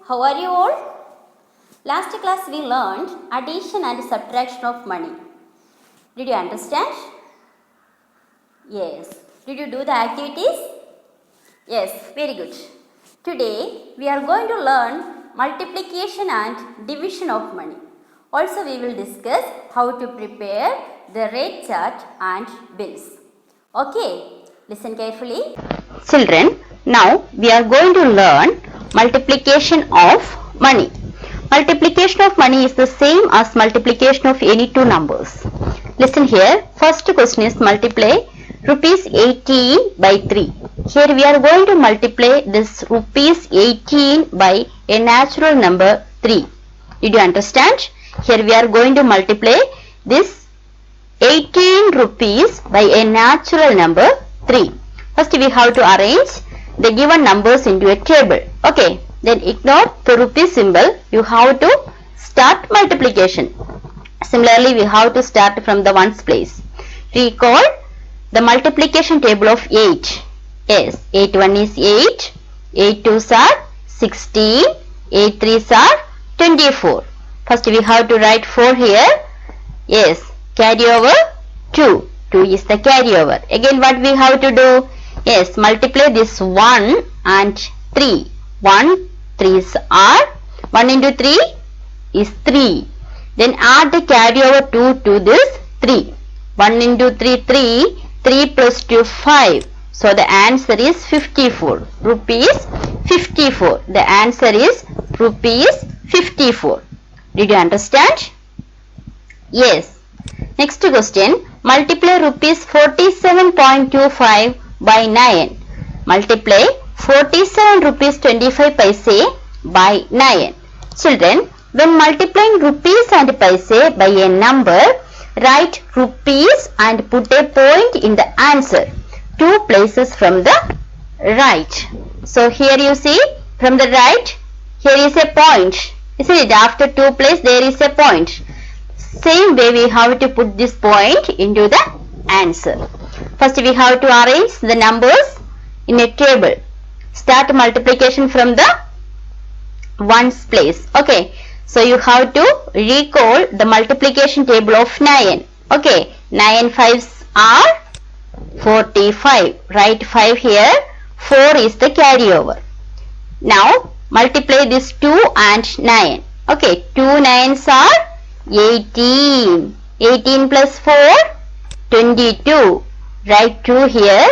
How are you all? Last class we learned addition and subtraction of money. Did you understand? Yes. Did you do the activities? Yes, very good. Today we are going to learn multiplication and division of money. Also we will discuss how to prepare the rate chart and bills. Okay, listen carefully. Children, now we are going to learn multiplication of money. Multiplication of money is the same as multiplication of any two numbers. Listen here, first question is multiply rupees 18 by 3. Here we are going to multiply this rupees 18 by a natural number 3. Did you understand? Here we are going to multiply this 18 rupees by a natural number 3. First we have to arrange the given numbers into a table. Okay, then ignore the rupee symbol. You have to start multiplication. Similarly, we have to start from the ones place. Recall the multiplication table of 8. Yes, 8 1 is 8, 8 2s are 16, 8 3s are 24. First we have to write 4 here. Yes, carry over 2. 2 is the carryover. Again what we have to do? Yes, multiply this 1 and 3. 1, 3s are 1 into 3 is 3. Then add the carryover 2 to this 3. 1 into 3, 3. 3 plus 2, 5. So the answer is 54. Rupees 54. The answer is rupees 54. Did you understand? Yes. Next question. Multiply rupees 47.25 by 9. Multiply 47 rupees 25 paise by 9. Children, when multiplying rupees and paise by a number, write rupees and put a point in the answer. 2 places from the right. So here you see from the right, here is a point. Isn't it? After 2 place there is a point. Same way we have to put this point into the answer. First we have to arrange the numbers in a table. Start multiplication from the ones place. Okay. So you have to recall the multiplication table of 9. Okay. 9 5s are 45. Write 5 here. 4 is the carryover. Now multiply this 2 and 9. Okay. 2 9s are 18. 18 plus 4, 22. Write 2 here.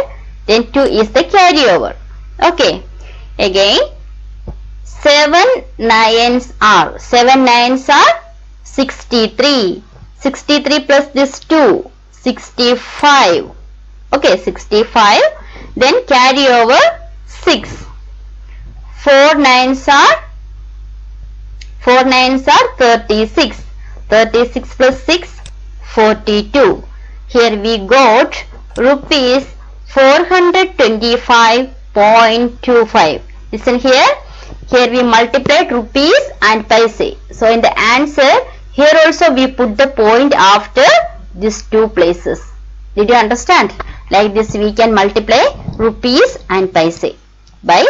Then 2 is the carryover. Okay. Again, 7 9s are 63. 63 plus this 2, 65. Okay, 65. Then carry over 6. 4 9s are 36. 36 plus 6, 42. Here we got rupees 425.25. Listen here. Here we multiplied rupees and paise. So in the answer, here also we put the point after these 2 places. Did you understand? Like this we can multiply rupees and paise by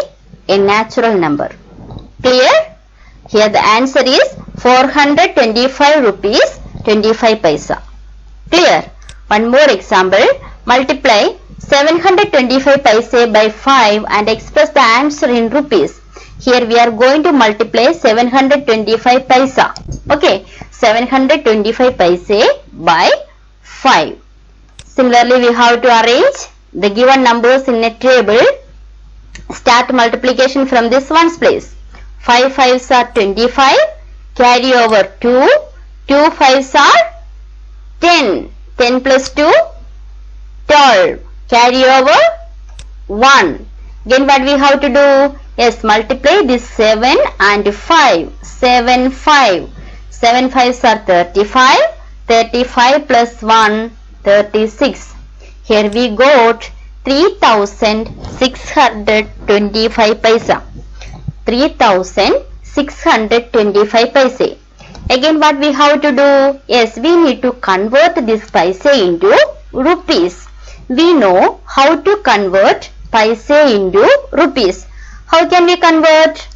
a natural number. Clear? Here the answer is 425 rupees 25 paisa. Clear? One more example. Multiply 725 paise by 5 and express the answer in rupees. Here we are going to multiply 725 paisa. Okay. 725 paise by 5. Similarly, we have to arrange the given numbers in a table. Start multiplication from this ones place. 5 5s are 25. Carry over 2. 2 5s are 10. 10 plus 2, 12. Carry over 1. Again what we have to do? Yes, multiply this 7 and 5. 7 5. 7 5s are 35. 35 plus 1, 36. Here we got 3625 paisa. 3625 paise. Again what we have to do? Yes, we need to convert this paise into rupees. We know how to convert paise into rupees. How can we convert?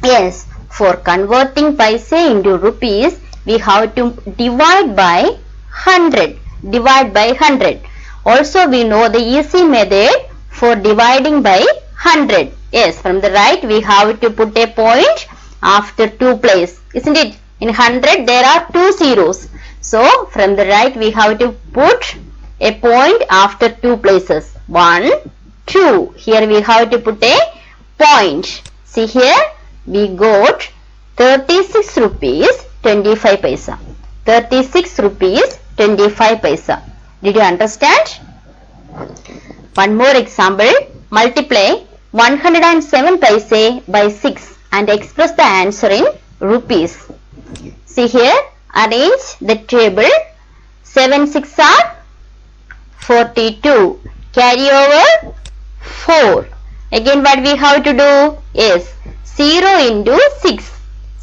Yes, For converting paise into rupees, we have to divide by 100. Divide by 100. Also, we know the easy method for dividing by 100. Yes, from the right, we have to put a point after 2 places. Isn't it? In 100, there are 2 zeros. So, from the right, we have to put a point after 2 places. 1, 2. Here we have to put a point. See here, we got 36 rupees 25 paisa. 36 rupees 25 paisa. Did you understand? One more example. Multiply 107 paise by 6 and express the answer in rupees. See here, arrange the table. 7 6 are 42. Carry over 4. Again what we have to do is 0 into 6.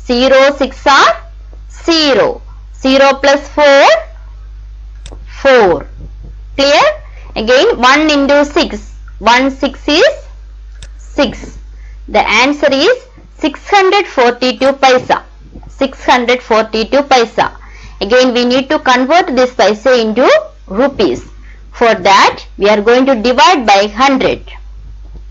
0 6 are 0. 0 plus 4, 4. Clear? Again 1 into 6. 1 6 is 6. The answer is 642 paisa. 642 paisa. Again we need to convert this paisa into rupees. For that we are going to divide by 100.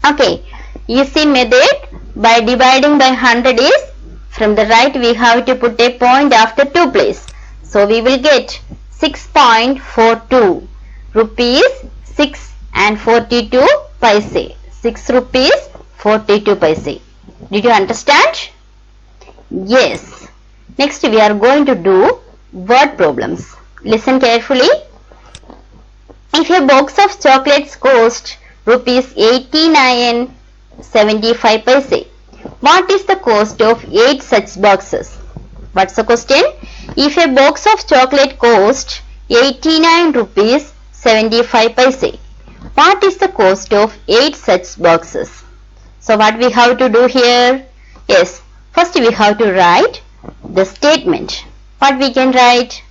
Okay. Easy method by dividing by 100 is from the right we have to put a point after 2 places. So we will get 6.42 rupees 6 and 42 paise. 6 rupees 42 paise. Did you understand? Yes. Next we are going to do word problems. Listen carefully. If a box of chocolates cost rupees 89.75 paise, what is the cost of 8 such boxes? What's the question? If a box of chocolate cost 89 rupees 75 paise, what is the cost of 8 such boxes? So what we have to do here? Yes, first we have to write the statement. What we can write?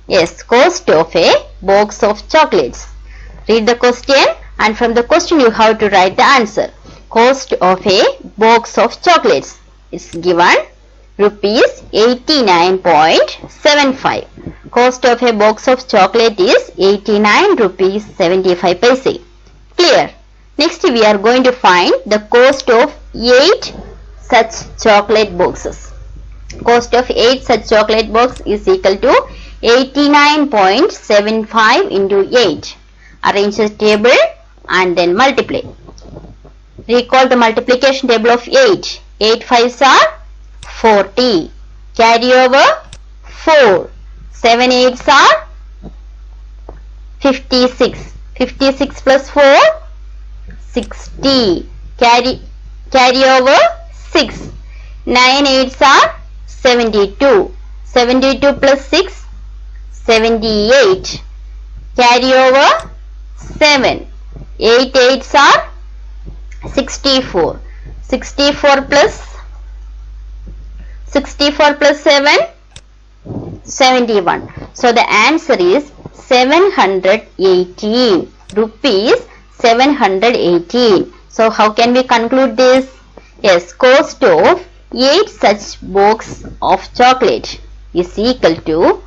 Yes, cost of a box of chocolates. Read the question and from the question you have to write the answer. Cost of a box of chocolates is given rupees 89.75. Cost of a box of chocolate is 89 rupees 75 paise. Clear? Next we are going to find the cost of 8 such chocolate boxes. Cost of 8 such chocolate box is equal to 89.75 into 8. Arrange the table and then multiply. Recall the multiplication table of 8. 8 5s are 40. Carry over 4. 7 8s are 56. 56 plus 4, 60. Carry over 6. 9 8s are 72. 72 plus 6, 78. Carry over 7. 8 8s are 64. 64 plus 7, 71. So the answer is 718 rupees 718. So how can we conclude this? Yes, cost of 8 such box of chocolate is equal to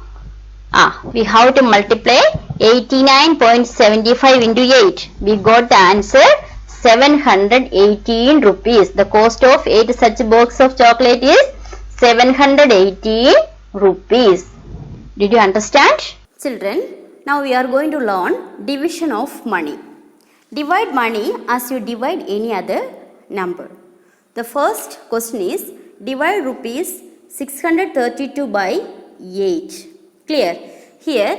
we have to multiply 89.75 into 8. We got the answer 718 rupees. The cost of 8 such box of chocolate is 718 rupees. Did you understand? Children, now we are going to learn division of money. Divide money as you divide any other number. The first question is divide rupees 632 by 8. Clear? Here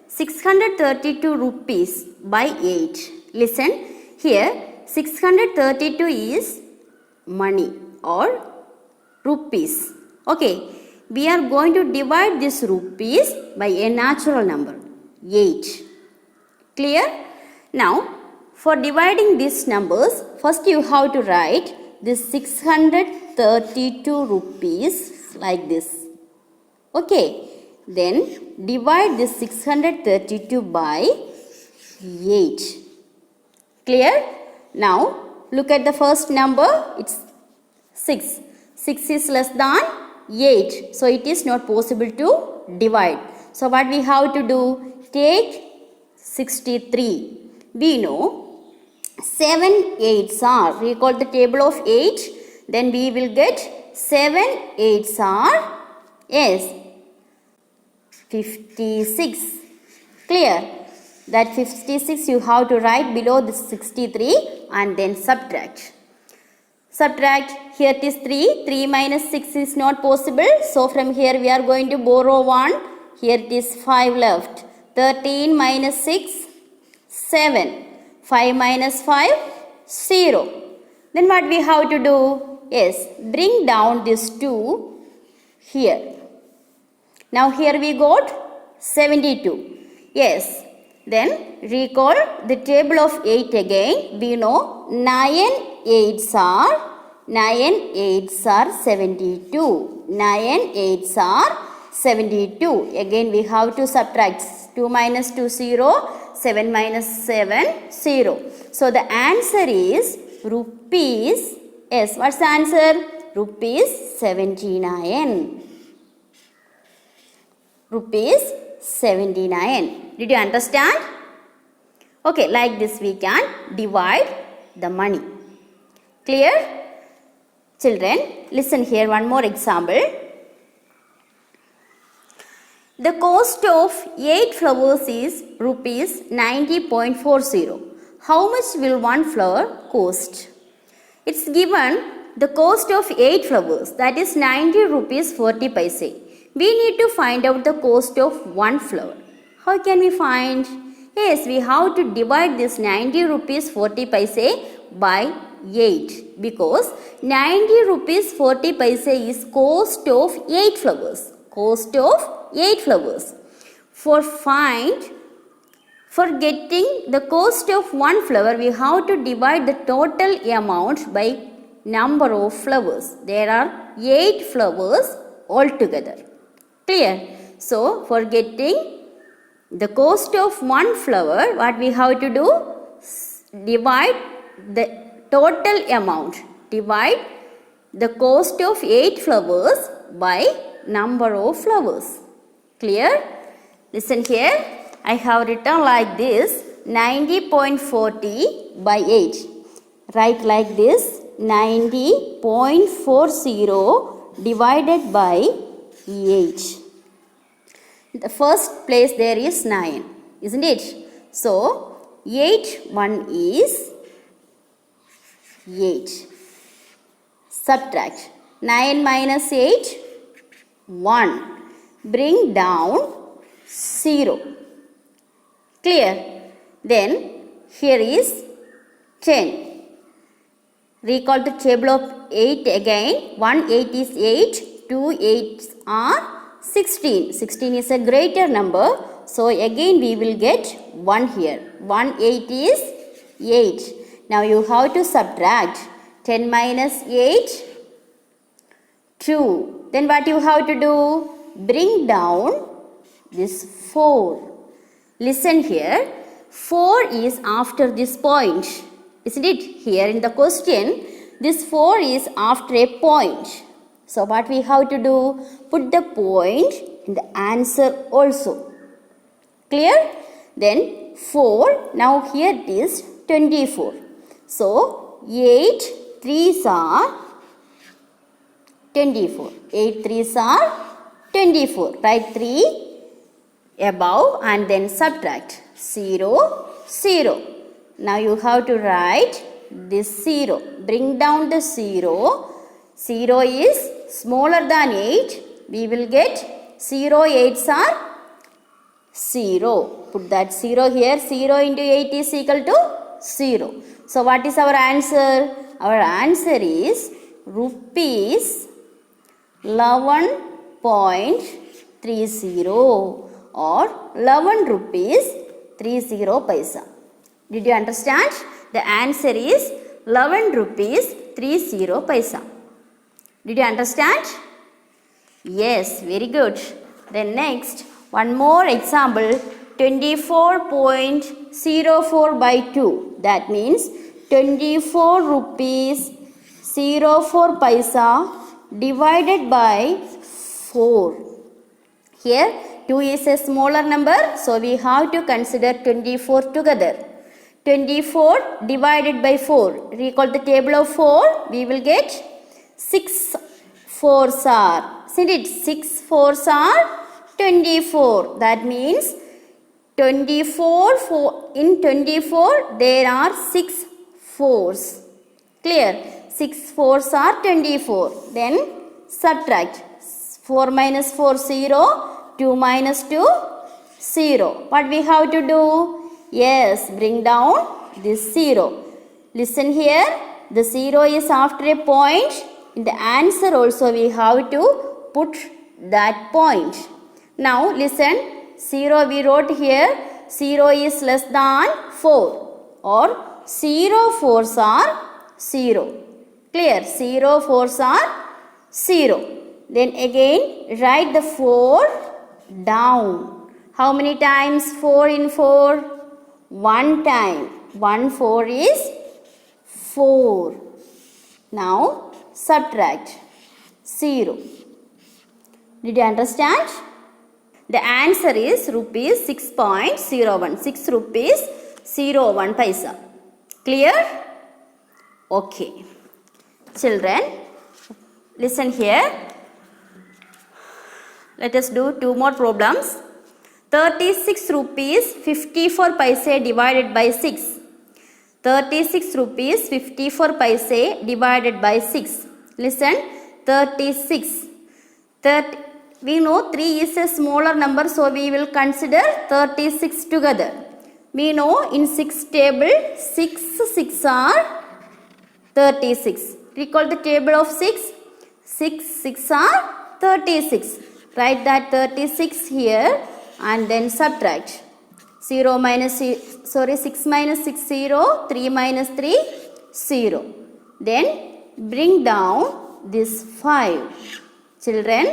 632 rupees by 8. Listen, here 632 is money or rupees. Okay, we are going to divide this rupees by a natural number 8. Clear? Now for dividing these numbers, first you have to write this 632 rupees like this. Okay, then divide this 632 by 8. Clear? Now look at the first number, it's 6. 6 is less than 8. So it is not possible to divide. So what we have to do? Take 63. We know 7 8s are. Recall the table of 8. Then we will get 7 8s are, yes, 56. Clear? That 56 you have to write below the 63 and then subtract. Subtract, here it is 3. 3 minus 6 is not possible. So from here we are going to borrow 1. Here it is 5 left. 13 minus 6, 7. 5 minus 5, 0. Then what we have to do? Yes, bring down this 2 here. Now here we got 72. Yes, then recall the table of 8 again. We know 9 8s are 72. 9 8s are 72. Again we have to subtract. 2 minus 2, 0. 7 minus 7, 0. So the answer is rupees. Yes, what's the answer? Rupees 79. Rupees 79. Did you understand? Okay, like this we can divide the money. Clear? Children, listen here, one more example. The cost of 8 flowers is rupees 90.40. How much will one flower cost? It's given the cost of 8 flowers, that is 90 rupees 40 paise. We need to find out the cost of one flower. How can we find? Yes, we have to divide this 90 rupees 40 paise by 8, because 90 rupees 40 paise is cost of 8 flowers. Cost of 8 flowers. For getting the cost of one flower, we have to divide the total amount by number of flowers. There are 8 flowers altogether. Clear? So, for getting the cost of one flower, what we have to do? Divide the total amount. Divide the cost of 8 flowers by number of flowers. Clear? Listen here. I have written like this, 90.40 by 8. Write like this, 90.40 divided by 8. The first place there is 9, isn't it? So, 8 1 is 8. Subtract. 9 minus 8, 1. Bring down 0. Clear? Then here is 10. Recall the table of 8 again. 1 8 is 8. 2 8s are 16. 16 is a greater number. So again we will get 1 here. 1 8 is 8. Now you have to subtract. 10 minus 8, 2. Then what you have to do? Bring down this 4. Listen here. 4 is after this point. Isn't it? Here in the question, this 4 is after a point. So what we have to do? Put the point in the answer also. Clear? Then 4. Now here it is 24. So 8 3s are 24. 8 3s are 24. Write 3 above and then subtract. 0 0. Now you have to write this 0. Bring down the 0. 0 is smaller than 8. We will get 0 8s are 0. Put that 0 here. 0 into 8 is equal to 0. So what is our answer? Our answer is rupees 11.30 or 11 rupees 30 paisa. Did you understand? The answer is 11 rupees 30 paisa. Did you understand? Yes, very good. Then next, one more example, 24.04 by 2. That means 24 rupees 04 paisa divided by 4. Here 2 is a smaller number, so we have to consider 24 together. 24 divided by 4. Recall the table of 4. We will get 6 4s are. Isn't it? 6 4s are 24. That means in 24 there are 6 4s. Clear? 6 4s are 24. Then subtract. 4 minus 4 0. 2 minus 2 0. What we have to do? Yes, bring down this 0. Listen here. The 0 is after a point. In the answer also we have to put that point. Now listen. 0 we wrote here. 0 is less than 4. Or 0 4s are 0. Clear? 0 4s are 0. Then again write the 4 down. How many times 4 in 4? 1 time. 1 4 is 4. Now subtract 0. Did you understand? The answer is rupees 6.01. 6 rupees 01 paisa. Clear? Okay. Children, listen here. Let us do 2 more problems. 36 rupees 54 paise divided by 6. 36 rupees 54 paise divided by 6. Listen, 36. We know 3 is a smaller number, so we will consider 36 together. We know in 6 table, 6 6 are 36. Recall the table of 6. 6 6 are 36. Write that 36 here and then subtract. 6 minus 6 0, 3 minus 3 0. Then bring down this 5. Children,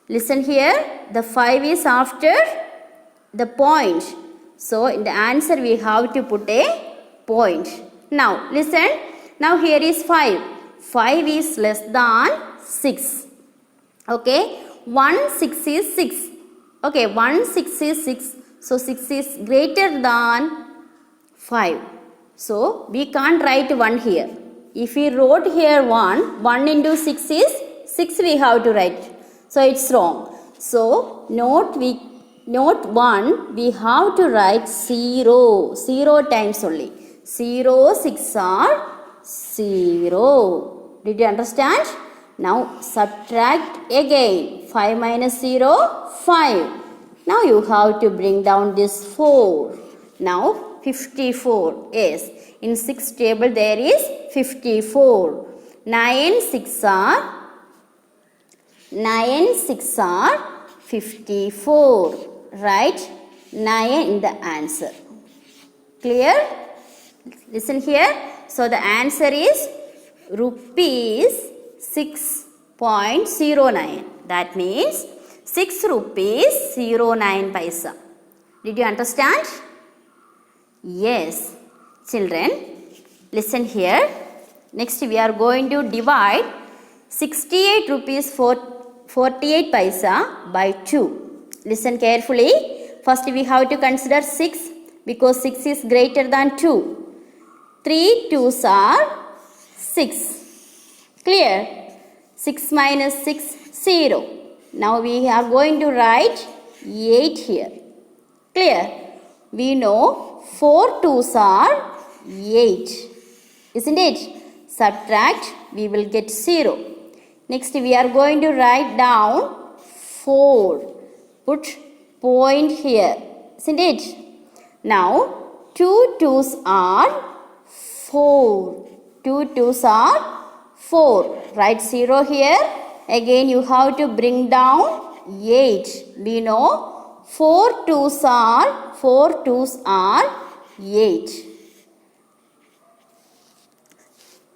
listen here. The 5 is after the point. So in the answer we have to put a point. Now listen. Now here is 5. 5 is less than 6. Okay. 1 6 is 6. Okay. 1 6 is 6. So 6 is greater than 5. So we can't write 1 here. If we wrote here 1 into 6 is 6 we have to write. So it's wrong. So note 1 we have to write 0. 0 times only. 0 6 are 0. Did you understand? Now subtract again. 5 minus 0, 5. Now you have to bring down this 4. Now 54. Yes. In 6 table there is 54. 9 6 are 54. Write 9 in the answer. Clear? Listen here. So the answer is rupees 6.09. That means 6 rupees 09 paisa. Did you understand? Yes. Children, listen here. Next we are going to divide 68 rupees 48 paisa by 2. Listen carefully. First we have to consider 6 because 6 is greater than 2. 3 2s are 6. Clear? 6 minus 6, 0. Now we are going to write 8 here. Clear? We know 4 2s are 8. Isn't it? Subtract, we will get 0. Next we are going to write down 4. Put point here. Isn't it? Now 2 2s are 4. 2 2s are 4. Write 0 here. Again you have to bring down 8. We know 4 2s are 8.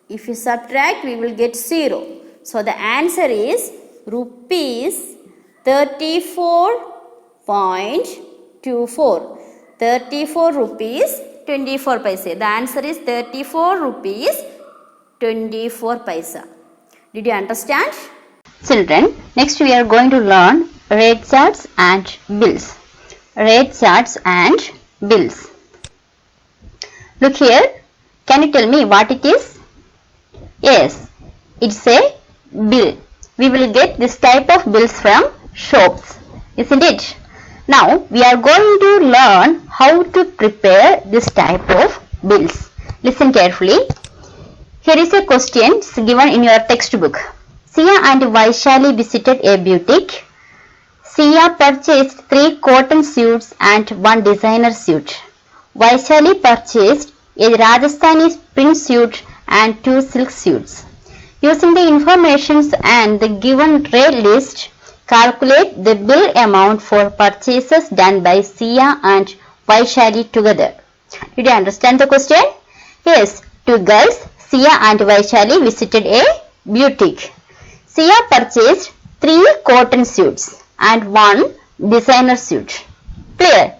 If you subtract, we will get 0. So the answer is rupees 34.24. 34 rupees 24 paise. The answer is 34 rupees 24 paisa. Did you understand? Children, next we are going to learn rate charts and bills. Rate charts and bills. Look here. Can you tell me what it is? Yes, it's a bill. We will get this type of bills from shops, isn't it? Now we are going to learn how to prepare this type of bills. Listen carefully. Here is a question given in your textbook. Sia and Vaishali visited a boutique. Sia purchased 3 cotton suits and 1 designer suit. Vaishali purchased a Rajasthani print suit and 2 silk suits. Using the information and the given rate list, calculate the bill amount for purchases done by Sia and Vaishali together. Did you understand the question? Yes, 2 girls, Sia and Vaishali, visited a boutique. Sia purchased 3 cotton suits and 1 designer suit. Clear?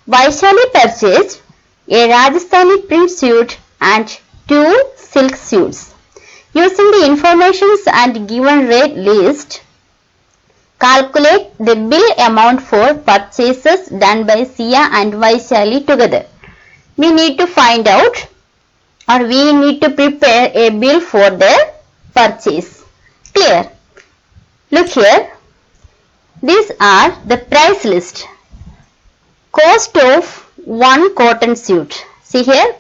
Vaishali purchased a Rajasthani print suit and 2 silk suits. Using the information and given rate list, calculate the bill amount for purchases done by Sia and Vaishali together. We need to find out, or we need to prepare a bill for their purchase. Clear? Look here. These are the price list. Cost of 1 cotton suit. See here,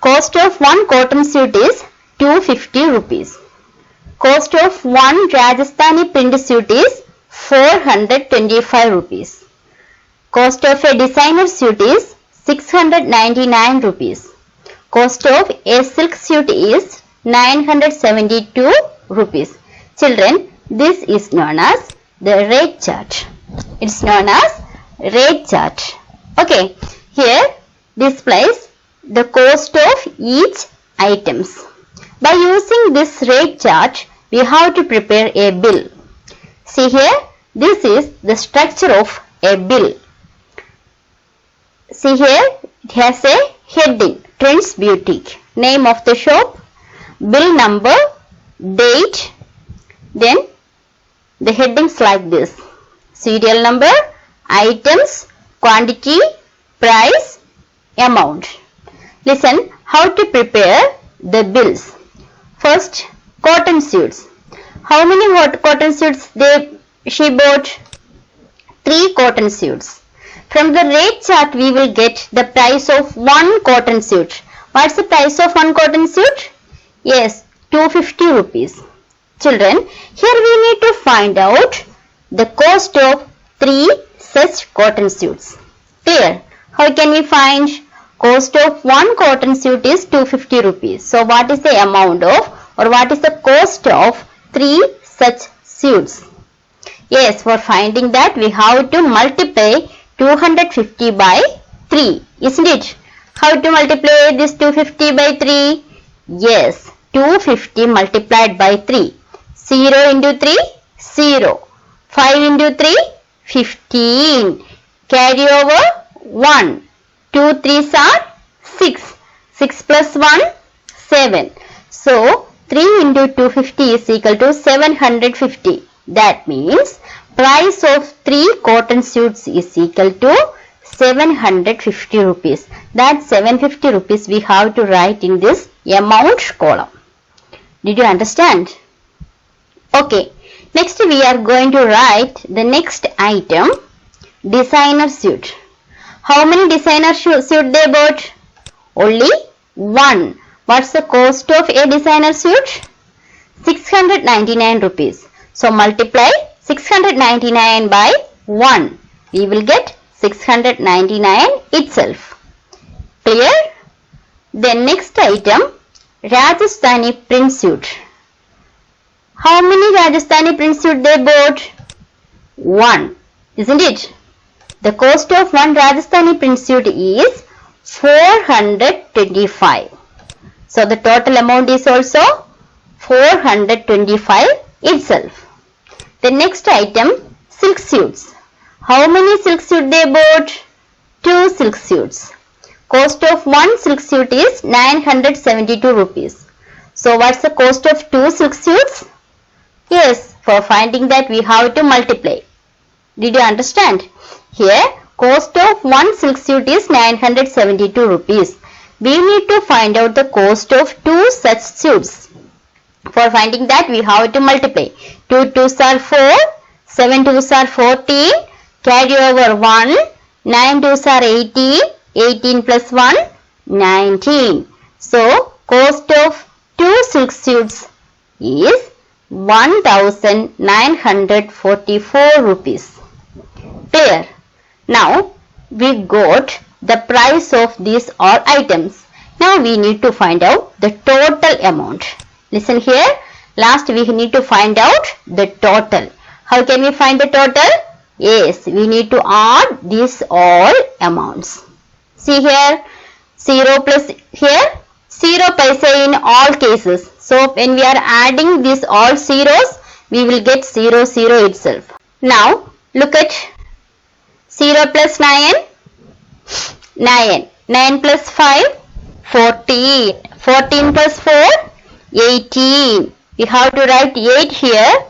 cost of 1 cotton suit is 250 rupees. Cost of 1 Rajasthani print suit is 425 rupees. Cost of a designer suit is 699 rupees. Cost of a silk suit is 972 rupees. Children, this is known as the rate chart. It's known as rate chart. Okay, here displays the cost of each items. By using this rate chart, we have to prepare a bill. See here, this is the structure of a bill. See here, it has a heading, Trends Boutique, name of the shop, bill number, date, then the headings like this, serial number, items, quantity, price, amount. Listen how to prepare the bills. First, cotton suits. How many cotton suits she bought? 3 cotton suits. From the rate chart we will get the price of 1 cotton suit. What's the price of 1 cotton suit? Yes, 250 rupees. Children, here we need to find out the cost of 3 such cotton suits. Clear? How can we find? Cost of 1 cotton suit is 250 rupees. So what is the amount of, or what is the cost of 3 such suits? Yes, for finding that we have to multiply 250 by 3, isn't it? How to multiply this 250 by 3? Yes, 250 multiplied by 3. 0 into 3, 0. 5 into 3, 15. Carry over 1. 2 3s are 6. 6 plus 1, 7. So, 3 into 250 is equal to 750. That means, price of 3 cotton suits is equal to 750 rupees. That 750 rupees we have to write in this amount column. Did you understand? Okay. Next we are going to write the next item, designer suit. How many designer suit they bought? Only 1. What's the cost of a designer suit? 699 rupees. So multiply 699 by 1. We will get 699 itself. Clear? Then next item, Rajasthani print suit. How many Rajasthani print suit they bought? 1. Isn't it? The cost of 1 Rajasthani print suit is 425. So the total amount is also 425 itself. The next item, silk suits. How many silk suit they bought? 2 silk suits. Cost of 1 silk suit is 972 rupees. So what's the cost of 2 silk suits? Yes, for finding that we have to multiply. Did you understand? Here, cost of one silk suit is 972 rupees. We need to find out the cost of two such suits. For finding that we have to multiply. 2 2s are 4, 7 2s are 14, carry over 1, 9 2s are 18, 18 plus 1, 19. So, cost of two silk suits is 1944 rupees. Clear? Now, we got the price of these all items. Now, we need to find out the total amount. Listen here. Last, we need to find out the total. How can we find the total? Yes, we need to add these all amounts. See here, 0 plus here, 0 paisa in all cases. So, when we are adding these all zeros, we will get 0 0 itself. Now, look at 0 plus 9, 9. 9 plus 5, 14. 14 plus 4, 18. We have to write 8 here.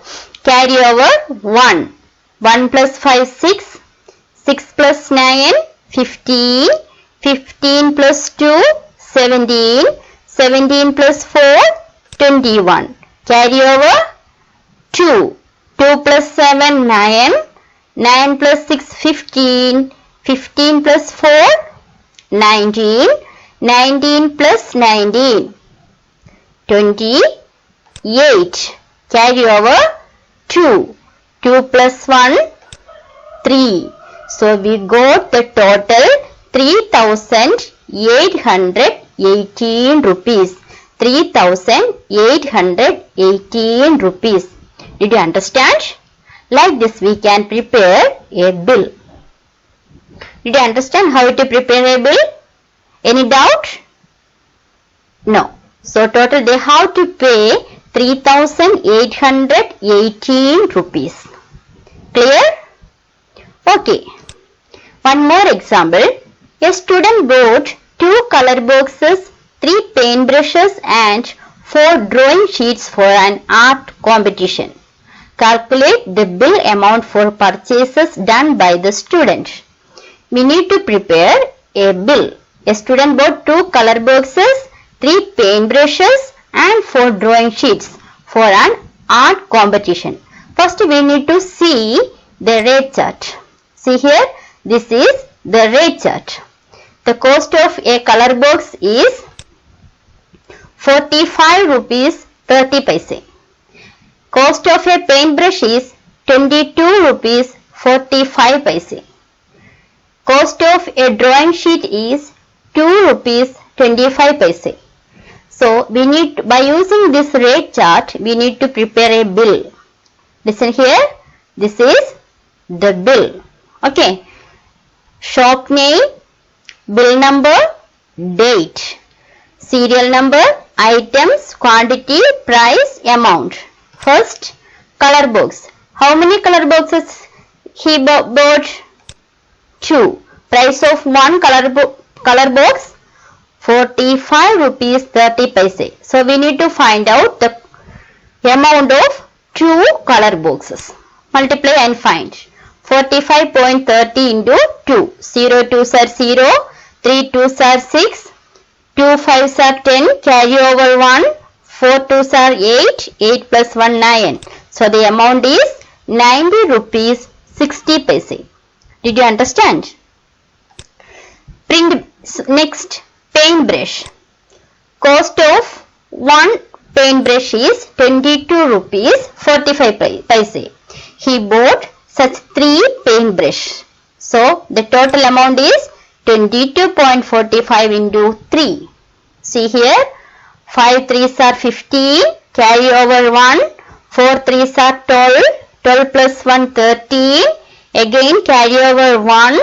Carry over 1. 1 plus 5, 6. 6 plus 9, 15. 15 plus 2, 17. 17 plus 4, 21. Carry over 2. 2 plus 7, 9. 9 plus 6, 15. 15 plus 4, 19. 19 plus 19, 28. Carry over 2. 2 plus 1, 3. So we got the total 3,818 rupees. 3,818 rupees. Did you understand? Like this we can prepare a bill. Did you understand how to prepare a bill? Any doubt? No. So total they have to pay 3,818 rupees. Clear? Okay. One more example. A student bought 2 color boxes, 3 paint brushes and 4 drawing sheets for an art competition. Calculate the bill amount for purchases done by the student. We need to prepare a bill. A student bought 2 color boxes, 3 paint brushes and 4 drawing sheets for an art competition. First we need to see the rate chart. See here, this is the rate chart. The cost of a color box is 45 rupees 30 paise. Cost of a paintbrush is 22 rupees 45 paise. Cost of a drawing sheet is 2 rupees 25 paise. So we need, by using this rate chart, we need to prepare a bill. Listen here, this is the bill. Okay. Shop name, bill number, date, serial number, items, quantity, price, amount. First, color box. How many color boxes he bought? 2. Price of one color box, 45 rupees 30 paise. So we need to find out the amount of 2 color boxes. Multiply and find. 45.30 into 2. 0 2s are 0, 3 2s are 6, 2 5s are 10, carry over 1, 4 2s are 8, 8 plus 1 9. So the amount is 90 rupees 60 paise. Did you understand? Next, paintbrush. Cost of one paintbrush is 22 rupees 45 paise. He bought such 3 paintbrush. So the total amount is 22.45 into 3. See here, 5 3s are 15, carry over 1, 4 3s are 12, 12 plus 1 13, again carry over 1,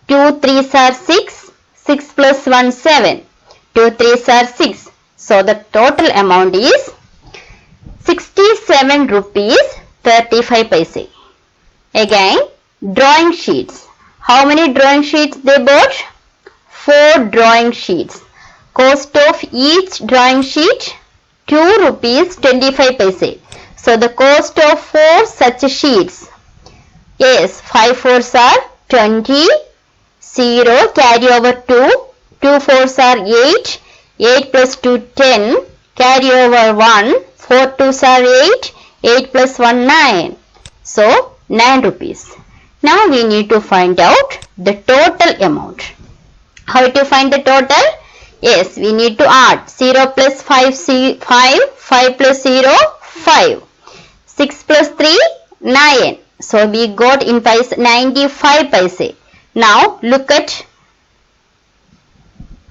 2 3s are 6, 6 plus 1 7, 2 3s are 6. So the total amount is 67 rupees 35 paise. Again, drawing sheets. How many drawing sheets they bought? 4 drawing sheets. Cost of each drawing sheet 2 rupees 25 paise. So the cost of 4 such sheets. Yes, 5 4s are 20, 0 carry over 2, 2 4s are 8, 8 plus 2 10, carry over 1, 4 2s are 8, 8 plus 1 9. So 9 rupees. Now we need to find out the total amount. How to find the total? Yes, we need to add 0 plus 5, 5, 5 plus 0, 5. 6 plus 3, 9. So we got in paise 95 paise. Now look at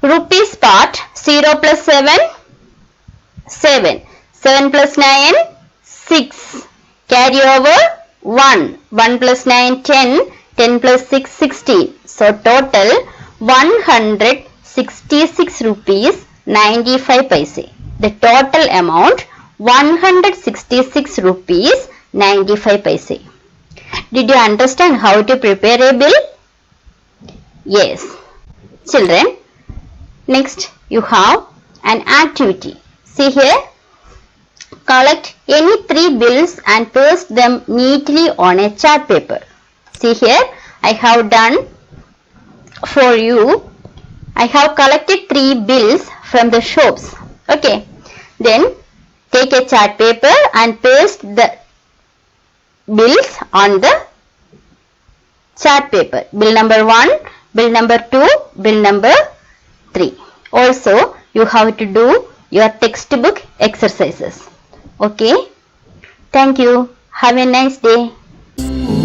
rupees part. 0 plus 7, 7. 7 plus 9, 6. Carry over 1. 1 plus 9, 10. 10 plus 6, 16. So total 166 rupees 95 paise. The total amount 166 rupees 95 paise. Did you understand how to prepare a bill? Yes. Children, next you have an activity. See here. Collect any 3 bills and paste them neatly on a chart paper. See here, I have done for you. I have collected 3 bills from the shops. Okay. Then take a chart paper and paste the bills on the chart paper. Bill number 1, bill number 2, bill number 3. Also, you have to do your textbook exercises. Okay. Thank you. Have a nice day.